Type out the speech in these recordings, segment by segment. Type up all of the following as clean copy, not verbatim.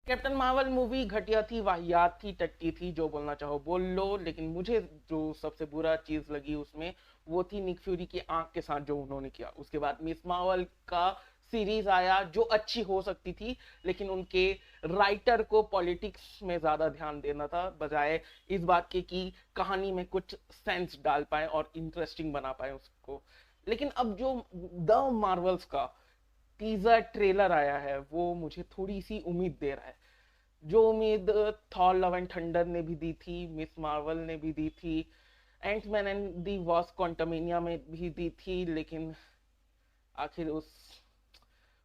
Captain Marvel movie घटिया थी, वाहियात थी, टट्टी थी, जो बोलना चाहो बोल लो। लेकिन मुझे जो सबसे बुरा चीज लगी उसमें वो थी निक फ्यूरी की आंख के साथ जो उन्होंने किया। उसके बाद मिस मार्वल का सीरीज आया जो अच्छी हो सकती थी, लेकिन उनके राइटर को पॉलिटिक्स में ज्यादा ध्यान देना था बजाय इस बात के कि कहानी में कुछ सेंस डाल पाए और इंटरेस्टिंग बना पाए उसको। लेकिन अब जो द मार्वल्स का टीजर ट्रेलर आया है वो मुझे थोड़ी सी उम्मीद दे रहा है। जो उम्मीद थॉर लव एंड थंडर ने भी दी थी, मिस मार्वल ने भी दी थी, Ant Man and the Wasp Quantumania में भी दी थी, लेकिन आखिर उस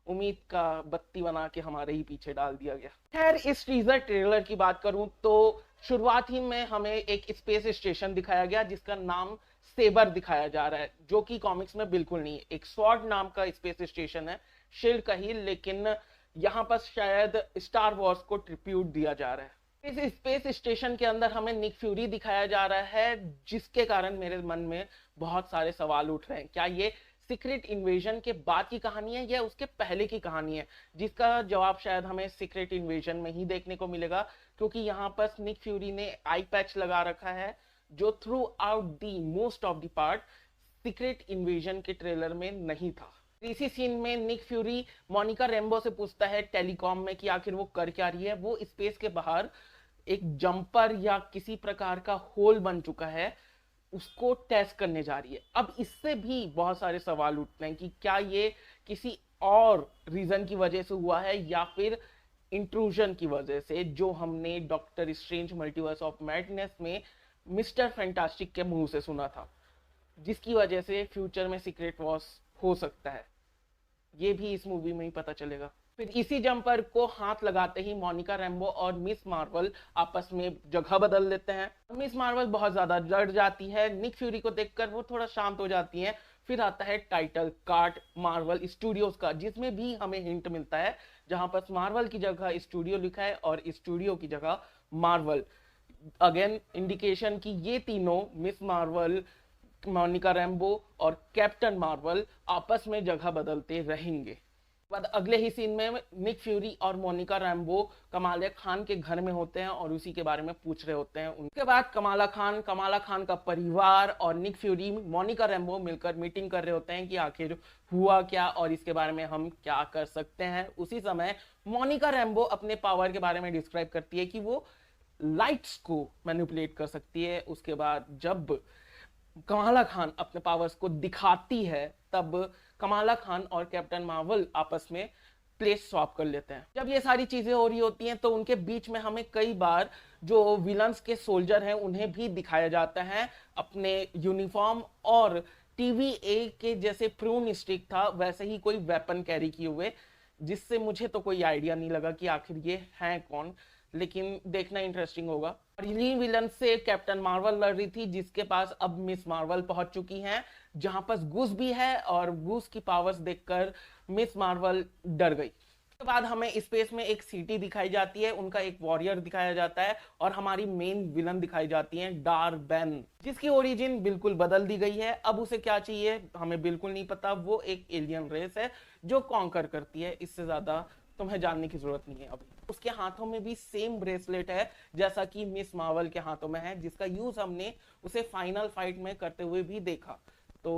उम्मीद का बत्ती बना के हमारे ही पीछे डाल दिया गया। खैर, इस टीजर ट्रेलर की बात करूं तो शुरुआत ही में हमें एक स्पेस स्टेशन दिखाया गया जिसका नाम सेबर दिखाया जा रहा है, जो कि कॉमिक्स में बिल्कुल नहीं है। एक स्वॉर्ड नाम का स्पेस स्टेशन है, शील्ड का ही, लेकिन यहाँ पर शायद स्टार वॉर्स को ट्रिब्यूट दिया जा रहा है। इस स्पेस स्टेशन के अंदर हमें निक फ्यूरी दिखाया जा रहा है, जिसके कारण मेरे मन में बहुत सारे सवाल उठ रहे हैं। क्या ये सीक्रेट इन्वेजन के बाद की कहानी है या उसके पहले की कहानी है? जिसका जवाब शायद हमें सीक्रेट इन्वेजन में ही देखने को मिलेगा, क्योंकि यहाँ पर निक फ्यूरी ने आई पैच लगा रखा है जो through out the most of the part secret invasion के ट्रेलर में नहीं था। इसी सीन में निक फ्यूरी मोनिका रेम्बो से पूछता है टेलीकॉम में कि आखिर वो कर क्या रही है। वो स्पेस के बाहर एक जंपर या किसी प्रकार का होल बन चुका है, उसको टेस्ट करने जा रही है। अब इससे भी बहुत सारे सवाल उठते हैं कि क्या ये किसी और रीजन की वजह से हुआ है या फिर इंट्रूजन की वजह से, जो हमने doctor strange multiverse of madness में मिस्टर फैंटास्टिक के मुंह से सुना था, जिसकी वजह से फ्यूचर में सीक्रेट वॉर्स हो सकता है। ये भी इस मूवी में ही पता चलेगा। फिर इसी जंपर को हाथ लगाते ही मोनिका रैम्बो और मिस मार्वल आपस में जगह बदल लेते हैं। मिस मार्वल बहुत ज्यादा डर जाती है, निक फ्यूरी को देखकर वो थोड़ा शांत हो जाती है। फिर आता है टाइटल कार्ड मार्वल स्टूडियोज का, जिसमें भी हमें हिंट मिलता है, जहां पर मार्वल की जगह स्टूडियो लिखा है और स्टूडियो की जगह मार्वल। अगेन इंडिकेशन कि ये तीनों मिस मार्वल, मोनिका रैम्बो और कैप्टन मार्वल आपस में जगह बदलते रहेंगे। बाद अगले ही सीन में निक फ्यूरी और मोनिका रैम्बो कमाला खान के घर में होते हैं और उसी के बारे में पूछ रहे होते हैं। उनके बाद कमाला खान का परिवार और निक फ्यूरी, मोनिका रैम्बो मिलकर मीटिंग कर रहे होते हैं कि आखिर हुआ क्या और इसके बारे में हम क्या कर सकते हैं। उसी समय मोनिका रैम्बो अपने पावर के बारे में डिस्क्राइब करती है कि वो लाइट्स को मैनिपुलेट कर सकती है। उसके बाद जब कमाला खान अपने पावर्स को दिखाती है, तब कमाला खान और कैप्टन मार्वल आपस में प्लेस स्वैप कर लेते हैं। जब ये सारी चीजें हो रही होती हैं तो उनके बीच में हमें कई बार जो विलन्स के सोल्जर हैं उन्हें भी दिखाया जाता है अपने यूनिफॉर्म और टीवी ए के जैसे प्रून स्टिक था वैसे ही कोई वेपन कैरी किए हुए, जिससे मुझे तो कोई आइडिया नहीं लगा कि आखिर ये हैं कौन, लेकिन देखना इंटरेस्टिंग होगा। पहली विलन से कैप्टन मार्वल लड़ रही थी, जिसके पास अब मिस मार्वल पहुंच चुकी हैं, जहां पर गूस भी है और गूस की पावर्स देखकर मिस मार्वल डर गई। उसके बाद हमें स्पेस में एक सिटी दिखाई जाती है, उनका एक वॉरियर दिखाया जाता है और हमारी मेन विलन दिखाई जाती है डार बैन, जिसकी ओरिजिन बिल्कुल बदल दी गई है। अब उसे क्या चाहिए हमें बिल्कुल नहीं पता। वो एक एलियन रेस है जो कॉन्कर करती है, इससे ज्यादा तुम्हें जानने की जरूरत नहीं है। अभी उसके हाथों में भी सेम ब्रेसलेट है जैसा कि मिस मार्वल के हाथों में है, जिसका यूज हमने उसे फाइनल फाइट में करते हुए भी देखा। तो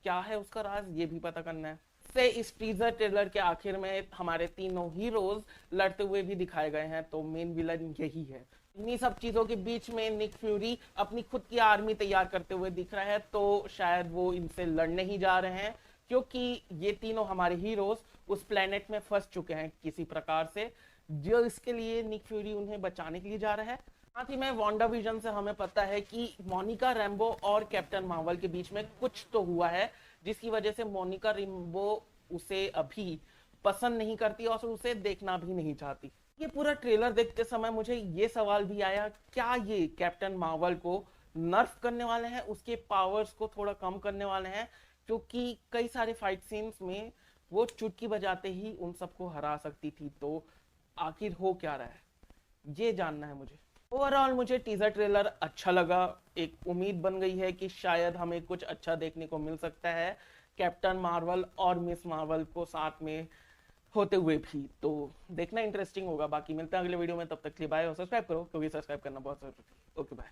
क्या है उसका राज, ये भी पता करना है। से इस टीजर ट्रेलर के आखिर में हमारे तीनों हीरोज लड़ते हुए भी दिखाए गए हैं, तो मेन विलन यही है। इन्हीं सब चीजों के बीच में निक फ्यूरी अपनी खुद की आर्मी तैयार करते हुए दिख रहा है, तो शायद वो इनसे लड़ने ही जा रहे हैं, क्योंकि ये तीनों हमारे हीरोज उस प्लेनेट में फंस चुके हैं किसी प्रकार से, जो इसके लिए निक फ्यूरी उन्हें बचाने के लिए जा रहा है। साथ ही में वांडा विजन से हमें पता है कि मोनिका रैम्बो और कैप्टन मार्वल के बीच में कुछ तो हुआ है, जिसकी वजह से मोनिका रैम्बो उसे अभी पसंद नहीं करती और उसे देखना भी नहीं चाहती। ये पूरा ट्रेलर देखते समय मुझे ये सवाल भी आया, क्या ये कैप्टन मार्वल को नर्फ करने वाले हैं, उसके पावर्स को थोड़ा कम करने वाले हैं, क्योंकि कई सारे फाइट सीन्स में वो चुटकी बजाते ही उन सबको हरा सकती थी। तो आखिर हो क्या रहा है, ये जानना है मुझे। ओवरऑल मुझे टीजर ट्रेलर अच्छा लगा। एक उम्मीद बन गई है कि शायद हमें कुछ अच्छा देखने को मिल सकता है कैप्टन मार्वल और मिस मार्वल को साथ में होते हुए भी। तो देखना इंटरेस्टिंग होगा। बाकी मिलते हैं अगले वीडियो में, तब तक के लिए बाय और सब्सक्राइब करो, क्योंकि सब्सक्राइब करना बहुत जरूरी है। Okay bye.